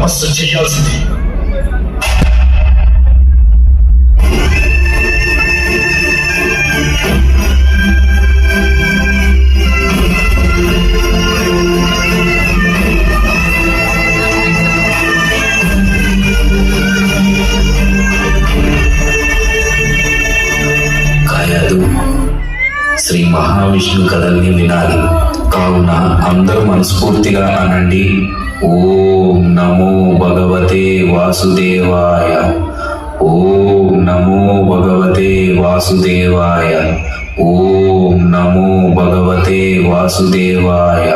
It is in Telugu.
తపస్సు చేయాల్సింది. శ్రీ మహావిష్ణు కథల్ని వినాలి. కావున అందరూ మనస్ఫూర్తిగా అనండి, ఓం నమో భగవతే వాసుదేవాయ, ఓం నమో భగవతే వాసుదేవాయ, ఓం నమో భగవతే వాసుదేవాయ.